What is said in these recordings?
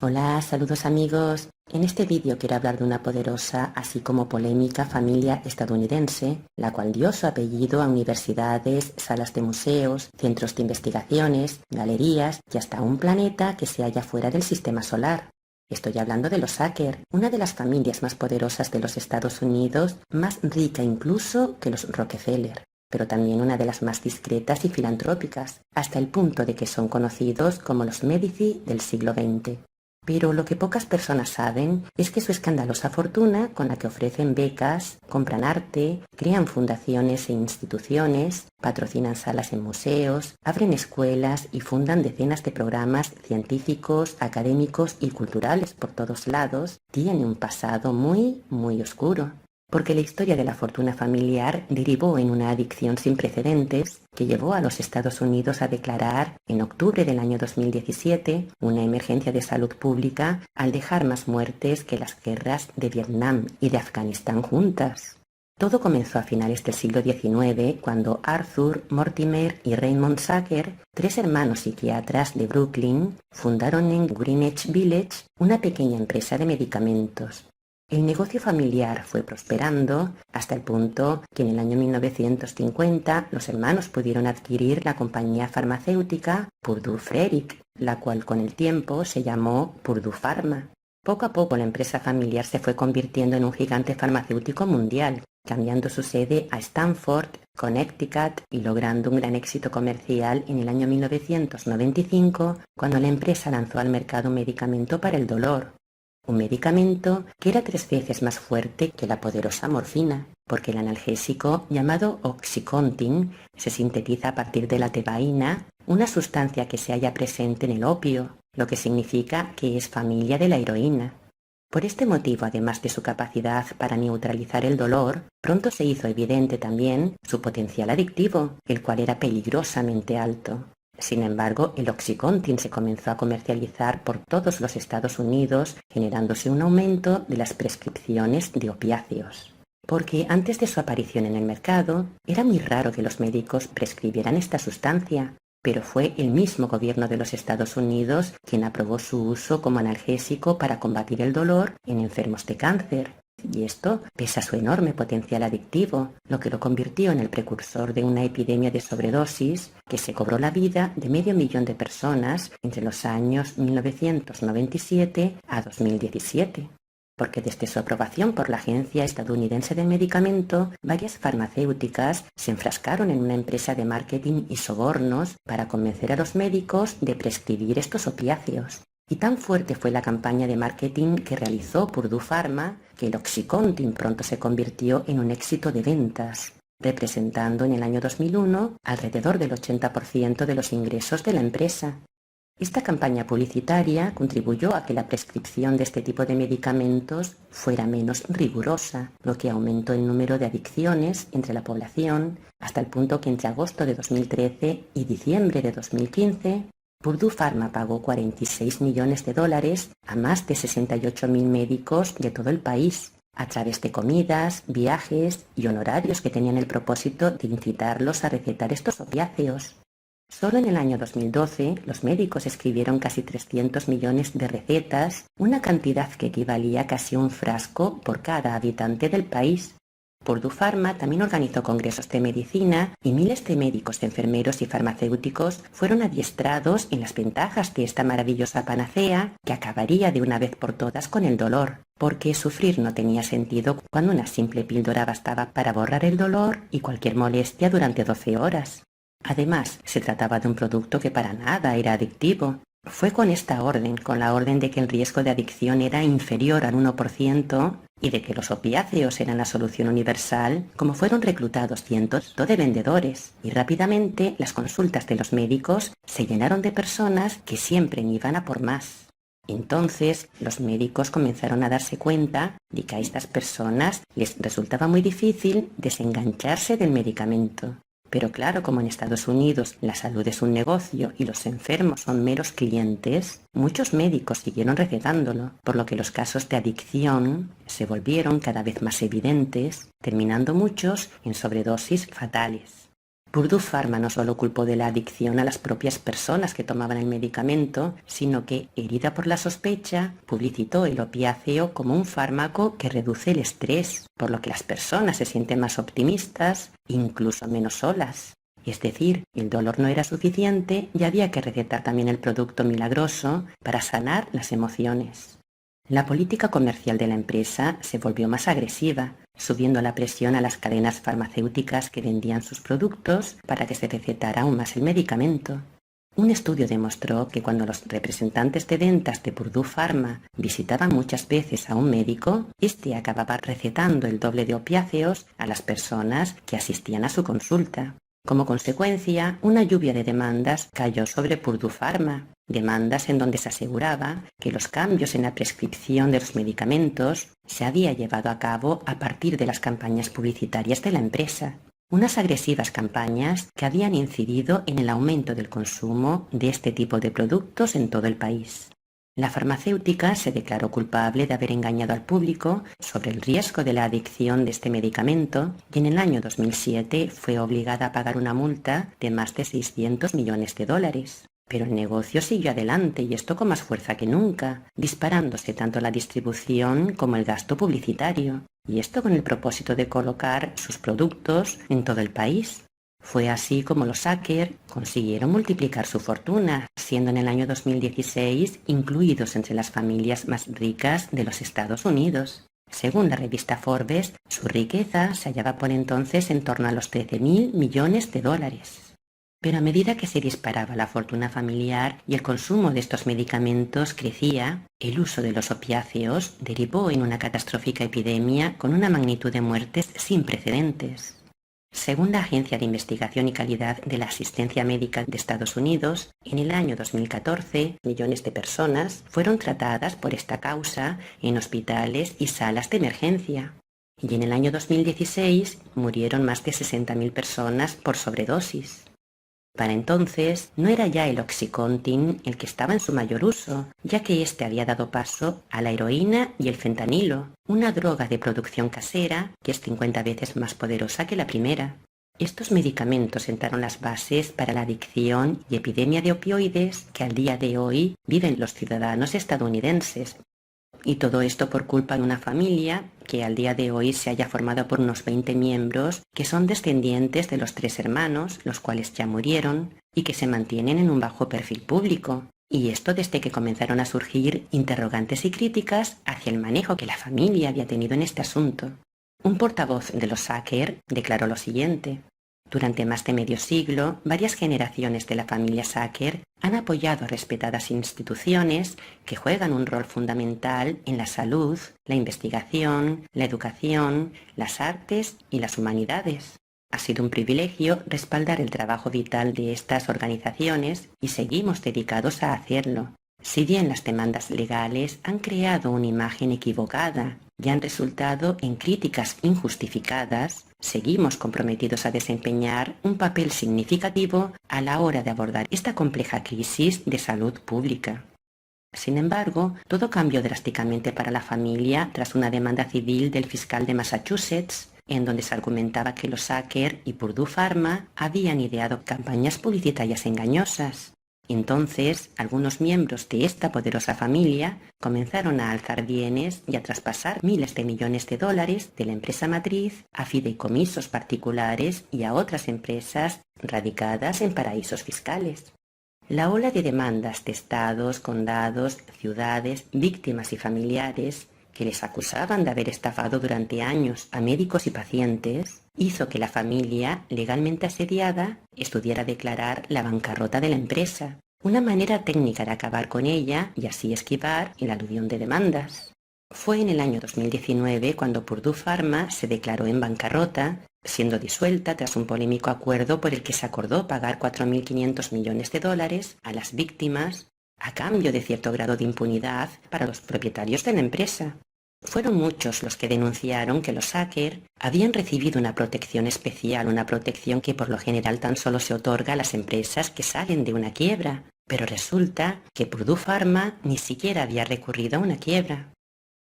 Hola, saludos amigos. En este vídeo quiero hablar de una poderosa, así como polémica familia estadounidense, la cual dio su apellido a universidades, salas de museos, centros de investigaciones, galerías y hasta un planeta que se halla fuera del sistema solar. Estoy hablando de los Sacker, una de las familias más poderosas de los Estados Unidos, más rica incluso que los Rockefeller, pero también una de las más discretas y filantrópicas, hasta el punto de que son conocidos como los Medici del siglo XX. Pero lo que pocas personas saben es que su escandalosa fortuna, con la que ofrecen becas, compran arte, crean fundaciones e instituciones, patrocinan salas en museos, abren escuelas y fundan decenas de programas científicos, académicos y culturales por todos lados, tiene un pasado muy oscuro. Porque la historia de la fortuna familiar derivó en una adicción sin precedentes que llevó a los Estados Unidos a declarar en octubre del año 2017 una emergencia de salud pública al dejar más muertes que las guerras de Vietnam y de Afganistán juntas. Todo comenzó a finales del siglo XIX cuando Arthur, Mortimer y Raymond Sacker, tres hermanos psiquiatras de Brooklyn, fundaron en Greenwich Village una pequeña empresa de medicamentos. El negocio familiar fue prosperando hasta el punto que en el año 1950 los hermanos pudieron adquirir la compañía farmacéutica Purdue Frederick, la cual con el tiempo se llamó Purdue Pharma. Poco a poco la empresa familiar se fue convirtiendo en un gigante farmacéutico mundial, cambiando su sede a Stamford, Connecticut y logrando un gran éxito comercial en el año 1995 cuando la empresa lanzó al mercado un medicamento para el dolor. Un medicamento que era 3 veces más fuerte que la poderosa morfina, porque el analgésico llamado Oxycontin se sintetiza a partir de la tebaína, una sustancia que se halla presente en el opio, lo que significa que es familia de la heroína. Por este motivo, además de su capacidad para neutralizar el dolor, pronto se hizo evidente también su potencial adictivo, el cual era peligrosamente alto. Sin embargo, el Oxycontin se comenzó a comercializar por todos los Estados Unidos, generándose un aumento de las prescripciones de opiáceos. Porque antes de su aparición en el mercado, era muy raro que los médicos prescribieran esta sustancia, pero fue el mismo gobierno de los Estados Unidos quien aprobó su uso como analgésico para combatir el dolor en enfermos de cáncer. Y esto pese a su enorme potencial adictivo, lo que lo convirtió en el precursor de una epidemia de sobredosis que se cobró la vida de 500.000 de personas entre los años 1997 a 2017. Porque desde su aprobación por la Agencia Estadounidense del Medicamento, varias farmacéuticas se enfrascaron en una empresa de marketing y sobornos para convencer a los médicos de prescribir estos opiáceos. Y tan fuerte fue la campaña de marketing que realizó Purdue Pharma que el Oxycontin pronto se convirtió en un éxito de ventas, representando en el año 2001 alrededor del 80% de los ingresos de la empresa. Esta campaña publicitaria contribuyó a que la prescripción de este tipo de medicamentos fuera menos rigurosa, lo que aumentó el número de adicciones entre la población hasta el punto que entre agosto de 2013 y diciembre de 2015 Purdue Pharma pagó $46 millones a más de 68.000 médicos de todo el país, a través de comidas, viajes y honorarios que tenían el propósito de incitarlos a recetar estos opiáceos. Solo en el año 2012, los médicos escribieron casi 300 millones de recetas, una cantidad que equivalía casi a un frasco por cada habitante del país. Purdue Pharma también organizó congresos de medicina y miles de médicos, enfermeros y farmacéuticos fueron adiestrados en las ventajas de esta maravillosa panacea que acabaría de una vez por todas con el dolor, porque sufrir no tenía sentido cuando una simple píldora bastaba para borrar el dolor y cualquier molestia durante 12 horas. Además, se trataba de un producto que para nada era adictivo. Fue con esta orden, con la orden de que el riesgo de adicción era inferior al 1% y de que los opiáceos eran la solución universal, como fueron reclutados cientos de vendedores, y rápidamente las consultas de los médicos se llenaron de personas que siempre iban a por más. Entonces, los médicos comenzaron a darse cuenta de que a estas personas les resultaba muy difícil desengancharse del medicamento. Pero claro, como en Estados Unidos la salud es un negocio y los enfermos son meros clientes, muchos médicos siguieron recetándolo, por lo que los casos de adicción se volvieron cada vez más evidentes, terminando muchos en sobredosis fatales. Purdue Pharma no solo culpó de la adicción a las propias personas que tomaban el medicamento, sino que, herida por la sospecha, publicitó el opiáceo como un fármaco que reduce el estrés, por lo que las personas se sienten más optimistas, incluso menos solas. Es decir, el dolor no era suficiente y había que recetar también el producto milagroso para sanar las emociones. La política comercial de la empresa se volvió más agresiva, subiendo la presión a las cadenas farmacéuticas que vendían sus productos para que se recetara aún más el medicamento. Un estudio demostró que cuando los representantes de ventas de Purdue Pharma visitaban muchas veces a un médico, éste acababa recetando el doble de opiáceos a las personas que asistían a su consulta. Como consecuencia, una lluvia de demandas cayó sobre Purdue Pharma, demandas en donde se aseguraba que los cambios en la prescripción de los medicamentos se había llevado a cabo a partir de las campañas publicitarias de la empresa. Unas agresivas campañas que habían incidido en el aumento del consumo de este tipo de productos en todo el país. La farmacéutica se declaró culpable de haber engañado al público sobre el riesgo de la adicción de este medicamento y en el año 2007 fue obligada a pagar una multa de más de 600 millones de dólares. Pero el negocio siguió adelante y esto con más fuerza que nunca, disparándose tanto la distribución como el gasto publicitario, y esto con el propósito de colocar sus productos en todo el país. Fue así como los Sacker consiguieron multiplicar su fortuna, siendo en el año 2016 incluidos entre las familias más ricas de los Estados Unidos. Según la revista Forbes, su riqueza se hallaba por entonces en torno a los 13.000 millones de dólares. Pero a medida que se disparaba la fortuna familiar y el consumo de estos medicamentos crecía, el uso de los opiáceos derivó en una catastrófica epidemia con una magnitud de muertes sin precedentes. Según la Agencia de Investigación y Calidad de la Asistencia Médica de Estados Unidos, en el año 2014, millones de personas fueron tratadas por esta causa en hospitales y salas de emergencia. Y en el año 2016 murieron más de 60.000 personas por sobredosis. Para entonces, no era ya el Oxycontin el que estaba en su mayor uso, ya que éste había dado paso a la heroína y el fentanilo, una droga de producción casera que es 50 veces más poderosa que la primera. Estos medicamentos sentaron las bases para la adicción y epidemia de opioides que al día de hoy viven los ciudadanos estadounidenses. Y todo esto por culpa de una familia que al día de hoy se haya formado por unos 20 miembros que son descendientes de los 3 hermanos, los cuales ya murieron, y que se mantienen en un bajo perfil público. Y esto desde que comenzaron a surgir interrogantes y críticas hacia el manejo que la familia había tenido en este asunto. Un portavoz de los Sacker declaró lo siguiente: durante más de medio siglo, varias generaciones de la familia Sacker han apoyado a respetadas instituciones que juegan un rol fundamental en la salud, la investigación, la educación, las artes y las humanidades. Ha sido un privilegio respaldar el trabajo vital de estas organizaciones y seguimos dedicados a hacerlo. Si bien las demandas legales han creado una imagen equivocada y han resultado en críticas injustificadas, seguimos comprometidos a desempeñar un papel significativo a la hora de abordar esta compleja crisis de salud pública. Sin embargo, todo cambió drásticamente para la familia tras una demanda civil del fiscal de Massachusetts, en donde se argumentaba que los Sacker y Purdue Pharma habían ideado campañas publicitarias engañosas. Entonces, algunos miembros de esta poderosa familia comenzaron a alzar bienes y a traspasar miles de millones de dólares de la empresa matriz a fideicomisos particulares y a otras empresas radicadas en paraísos fiscales. La ola de demandas de estados, condados, ciudades, víctimas y familiares que les acusaban de haber estafado durante años a médicos y pacientes, hizo que la familia, legalmente asediada, estudiara declarar la bancarrota de la empresa, una manera técnica de acabar con ella y así esquivar el aluvión de demandas. Fue en el año 2019 cuando Purdue Pharma se declaró en bancarrota, siendo disuelta tras un polémico acuerdo por el que se acordó pagar 4.500 millones de dólares a las víctimas a cambio de cierto grado de impunidad para los propietarios de la empresa. Fueron muchos los que denunciaron que los Sacker habían recibido una protección especial, una protección que por lo general tan solo se otorga a las empresas que salen de una quiebra, pero resulta que Purdue Pharma ni siquiera había recurrido a una quiebra.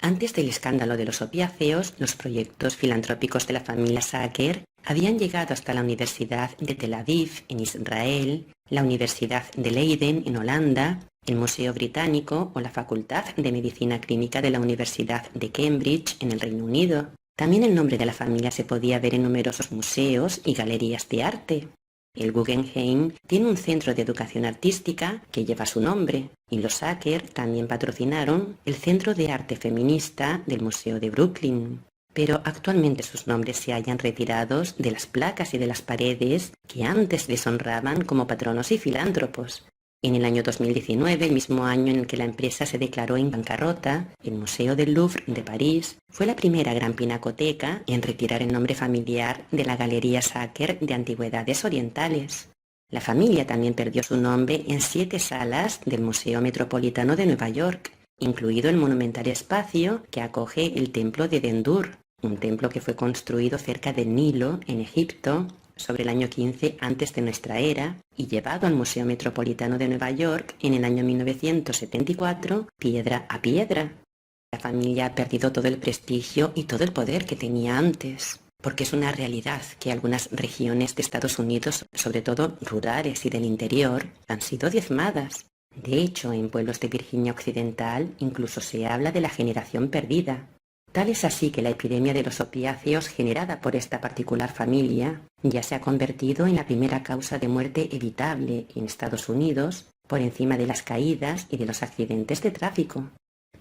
Antes del escándalo de los opiáceos, los proyectos filantrópicos de la familia Sacker Habían llegado hasta la Universidad de Tel Aviv, en Israel, la Universidad de Leiden, en Holanda, el Museo Británico o la Facultad de Medicina Clínica de la Universidad de Cambridge, en el Reino Unido. También el nombre de la familia se podía ver en numerosos museos y galerías de arte. El Guggenheim tiene un centro de educación artística que lleva su nombre, y los Sacker también patrocinaron el Centro de Arte Feminista del Museo de Brooklyn. Pero actualmente sus nombres se hallan retirados de las placas y de las paredes que antes les honraban como patronos y filántropos. En el año 2019, el mismo año en el que la empresa se declaró en bancarrota, el Museo del Louvre de París fue la primera gran pinacoteca en retirar el nombre familiar de la Galería Sacker de Antigüedades Orientales. La familia también perdió su nombre en 7 salas del Museo Metropolitano de Nueva York, incluido el monumental espacio que acoge el Templo de Dendur, un templo que fue construido cerca del Nilo, en Egipto, sobre el año 15 antes de nuestra era, y llevado al Museo Metropolitano de Nueva York en el año 1974, piedra a piedra. La familia ha perdido todo el prestigio y todo el poder que tenía antes, porque es una realidad que algunas regiones de Estados Unidos, sobre todo rurales y del interior, han sido diezmadas. De hecho, en pueblos de Virginia Occidental incluso se habla de la generación perdida. Tal es así que la epidemia de los opiáceos generada por esta particular familia ya se ha convertido en la primera causa de muerte evitable en Estados Unidos, por encima de las caídas y de los accidentes de tráfico.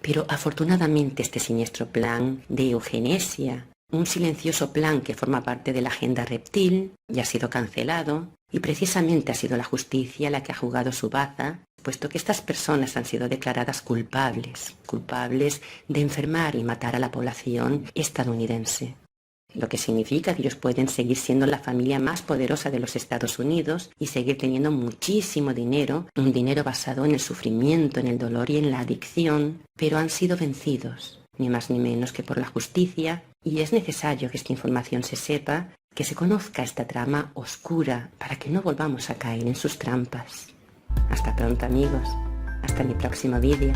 Pero afortunadamente este siniestro plan de eugenesia, un silencioso plan que forma parte de la agenda reptil, ya ha sido cancelado, y precisamente ha sido la justicia la que ha jugado su baza, puesto que estas personas han sido declaradas culpables de enfermar y matar a la población estadounidense. Lo que significa que ellos pueden seguir siendo la familia más poderosa de los Estados Unidos y seguir teniendo muchísimo dinero, un dinero basado en el sufrimiento, en el dolor y en la adicción, pero han sido vencidos, ni más ni menos que por la justicia, y es necesario que esta información se sepa, que se conozca esta trama oscura para que no volvamos a caer en sus trampas. Hasta pronto, amigos. Hasta mi próximo vídeo.